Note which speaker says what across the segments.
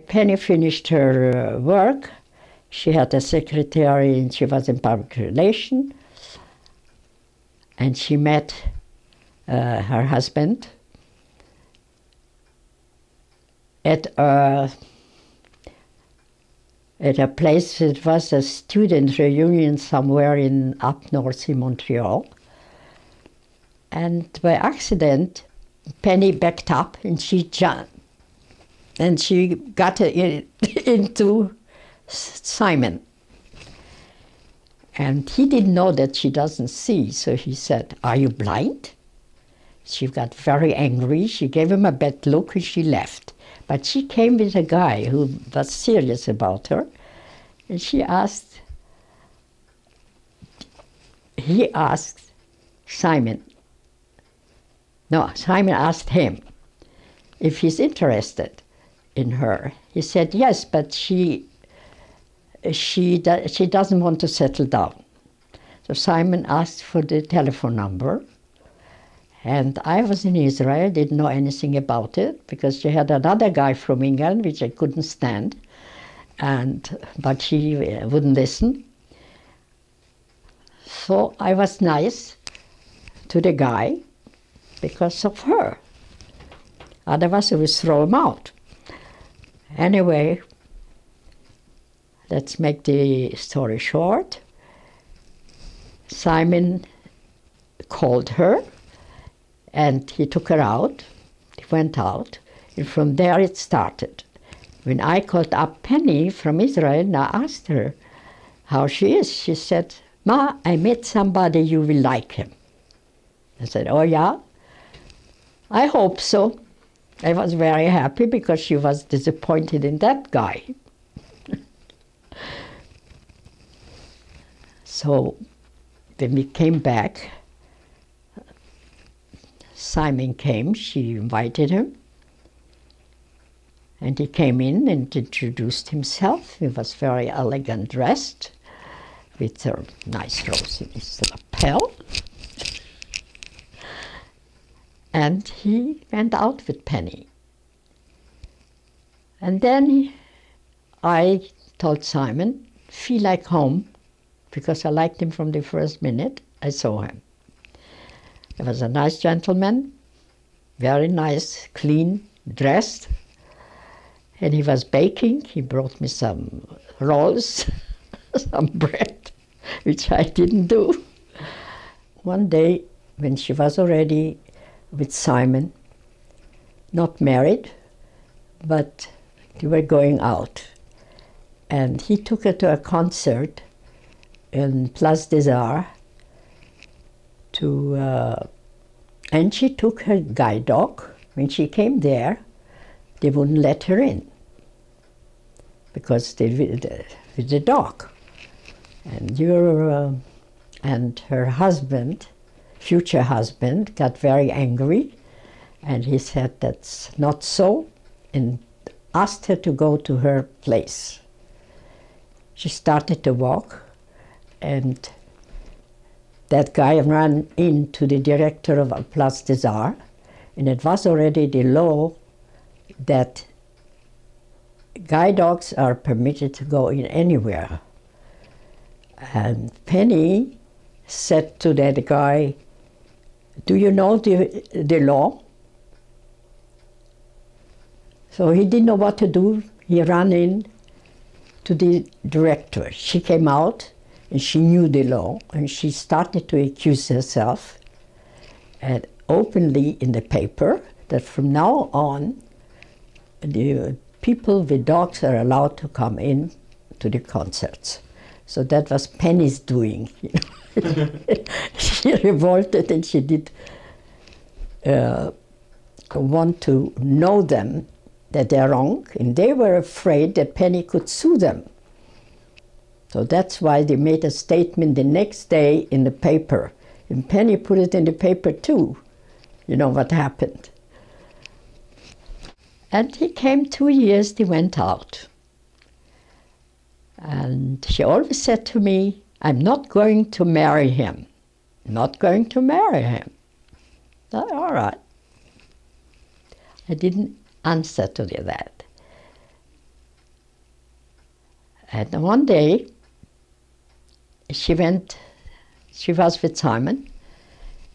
Speaker 1: Penny finished her work. She had a secretary and she was in public relations. And she met her husband at a place. It was a student reunion somewhere up north in Montreal. And by accident, Penny backed up and she jumped. And she got into Simon. And he didn't know that she doesn't see, so he said, "Are you blind?" She got very angry. She gave him a bad look and she left. But she came with a guy who was serious about her. And he asked Simon. No, Simon asked him if he's interested in her. He said, yes, but she doesn't want to settle down. So Simon asked for the telephone number. And I was in Israel, didn't know anything about it, because she had another guy from England, which I couldn't stand. But she wouldn't listen. So I was nice to the guy because of her. Otherwise I would throw him out. Anyway, let's make the story short. Simon called her and he took her out. He went out, and from there it started. When I called up Penny from Israel and I asked her how she is, she said, "Ma, I met somebody, you will like him." I said, "Oh yeah? I hope so." I was very happy because she was disappointed in that guy. So when we came back, Simon came, she invited him. And he came in and introduced himself. He was very elegant dressed, with a nice rose in his lapel. And he went out with Penny. And then I told Simon, feel like home, because I liked him from the first minute I saw him. He was a nice gentleman, very nice, clean, dressed. And he was baking. He brought me some rolls, some bread, which I didn't do. One day, when she was already with Simon, not married, but they were going out. And he took her to a concert in Place des Arts, and she took her guide dog. When she came there, they wouldn't let her in because they with the dog. And her husband, future husband, got very angry, and he said that's not so, and asked her to go to her place. She started to walk, and that guy ran into the director of Place des Arts, and it was already the law that guide dogs are permitted to go in anywhere. And Penny said to that guy, "Do you know the law?" So he didn't know what to do. He ran in to the director. She came out and she knew the law, and she started to accuse herself and openly in the paper that from now on the people with dogs are allowed to come in to the concerts. So that was Penny's doing. You know? She revolted, and she did want to know them that they're wrong, and they were afraid that Penny could sue them. So that's why they made a statement the next day in the paper, and Penny put it in the paper too. You know what happened. And he came 2 years, they went out. And she always said to me, "I'm not going to marry him. Not going to marry him." So, all right. I didn't answer to that. And one day, she was with Simon.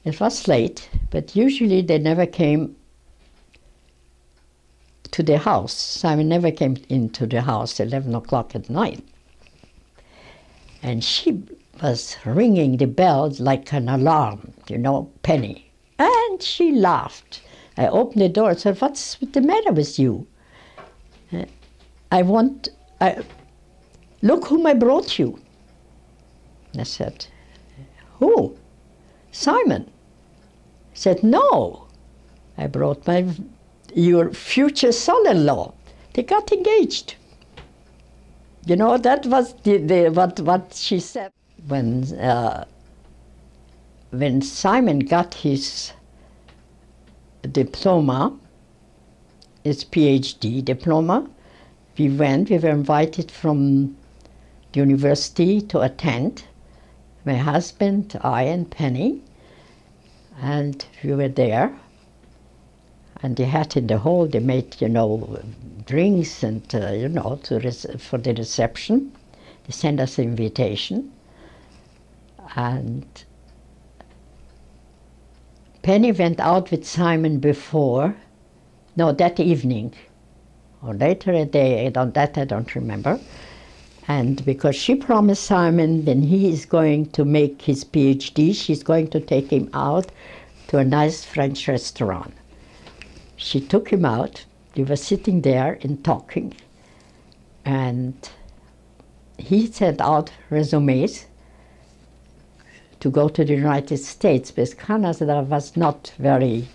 Speaker 1: It was late, but usually they never came to the house. Simon never came into the house 11 o'clock at night. And she was ringing the bell like an alarm, Penny. And she laughed. I opened the door and said, "What's the matter with you? Look whom I brought you." I said, "Who?" "Simon." I said, "No, I brought your future son-in-law." They got engaged. That was what she said. When Simon got his diploma, his PhD diploma, we were invited from the university to attend. My husband, I, and Penny, and we were there. And they had in the hall, they made, drinks and, for the reception. They sent us an invitation. And Penny went out with Simon that evening, or later a day, I don't remember. And because she promised Simon when he is going to make his PhD, she's going to take him out to a nice French restaurant. She took him out. We were sitting there and talking. And he sent out resumes to go to the United States, because Canada was not very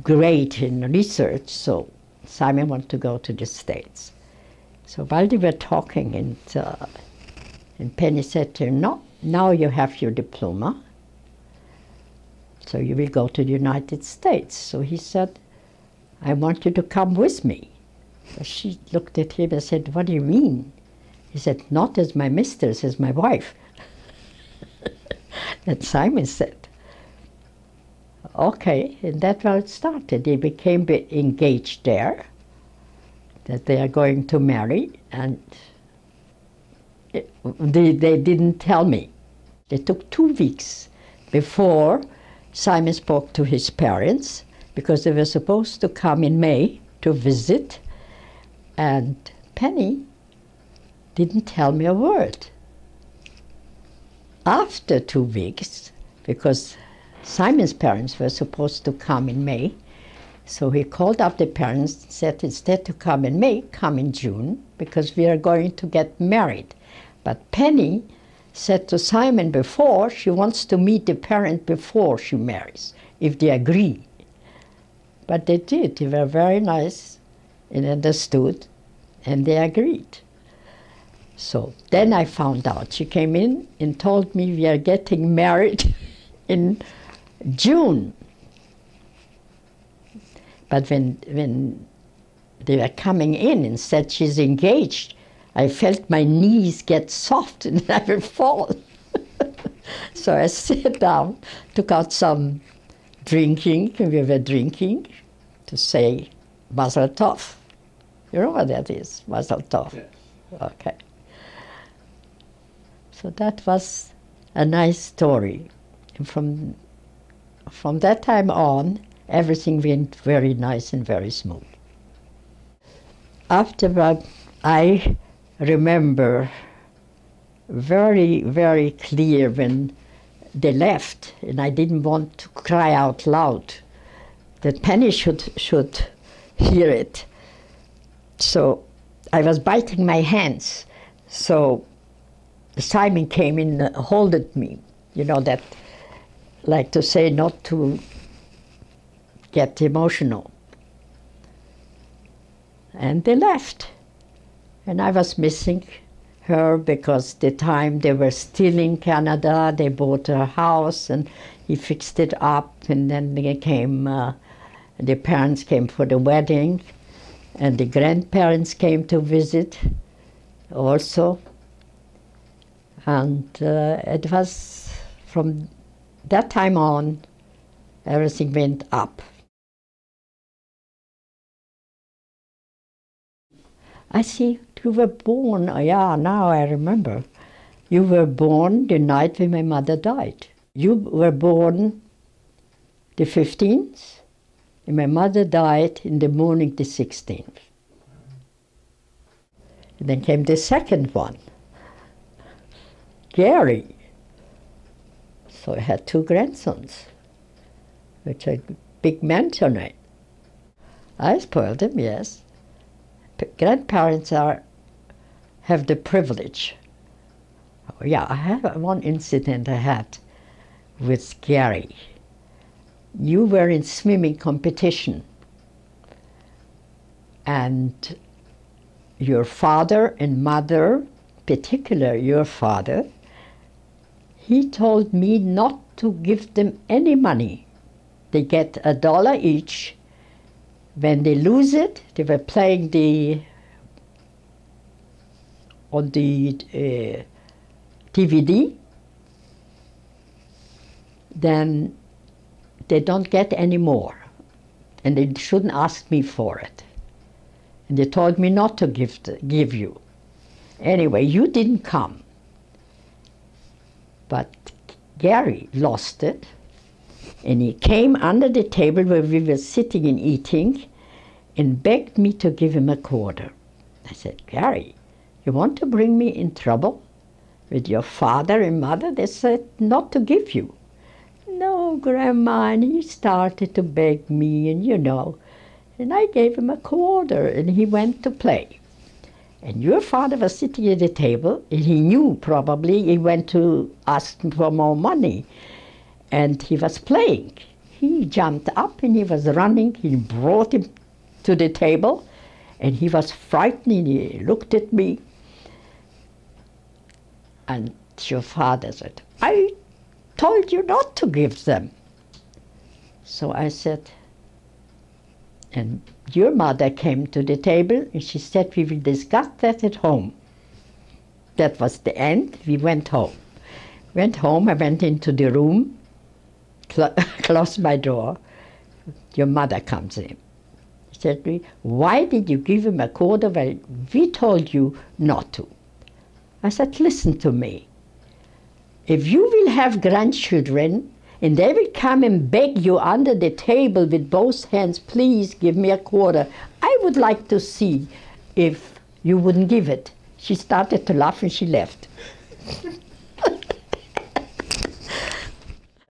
Speaker 1: great in research, so Simon wanted to go to the States. So while they were talking, and Penny said to him, "No, now you have your diploma, so you will go to the United States." So he said, "I want you to come with me." So she looked at him and said, "What do you mean?" He said, "Not as my mistress, as my wife." And Simon said, "Okay," and that's how it started. They became engaged there, that they are going to marry, and they didn't tell me. It took 2 weeks before Simon spoke to his parents, because they were supposed to come in May to visit, and Penny didn't tell me a word. After 2 weeks, because Simon's parents were supposed to come in May, so he called up the parents and said, "Instead to come in May, come in June, because we are going to get married." But Penny said to Simon before, she wants to meet the parent before she marries, if they agree. But they did. They were very nice and understood, and they agreed. So then I found out. She came in and told me we are getting married in June. But when they were coming in and said she's engaged, I felt my knees get soft and I will fall. So I sat down, took out some drinking, and we were drinking to say Mazel Tov. You know what that is, Mazel Tov? Yes. Okay. So that was a nice story. And from that time on, everything went very nice and very smooth. Afterward, I remember very, very clear when they left, and I didn't want to cry out loud, that Penny should hear it. So I was biting my hands. So Simon came in and holded me, that, like to say not to get emotional. And they left. And I was missing her because the time they were still in Canada, they bought a house and he fixed it up, and then they came, the parents came for the wedding, and the grandparents came to visit also. And it was, from that time on, everything went up. I see you were born, yeah, now I remember. You were born the night when my mother died. You were born the 15th, and my mother died in the morning the 16th. And then came the second one, Gary. So I had 2 grandsons, which are big men tonight. I spoiled them, yes. Grandparents have the privilege. Oh, yeah, I have one incident I had with Gary. You were in swimming competition, and your father and mother, particularly your father, he told me not to give them any money. They get $1 each. When they lose it, they were playing on the DVD, then they don't get any more. And they shouldn't ask me for it. And they told me not to give you. Anyway, you didn't come. But Gary lost it, and he came under the table where we were sitting and eating and begged me to give him a quarter. I said, Gary, you want to bring me in trouble with your father and mother? They said not to give you. No, Grandma, and he started to beg me, and and I gave him a quarter, and he went to play. And your father was sitting at the table, and he knew probably he went to ask for more money, and he was playing. He jumped up and he was running. He brought him to the table, and he was frightened. He looked at me, and your father said, I told you not to give them. So I said, and your mother came to the table and she said, we will discuss that at home. That was the end. We went home. I went into the room, closed my door. Your mother comes in. She said to me, why did you give him a quarter when we told you not to? I said, listen to me. If you will have grandchildren and they will come and beg you under the table with both hands, please give me a quarter, I would like to see if you wouldn't give it. She started to laugh and she left.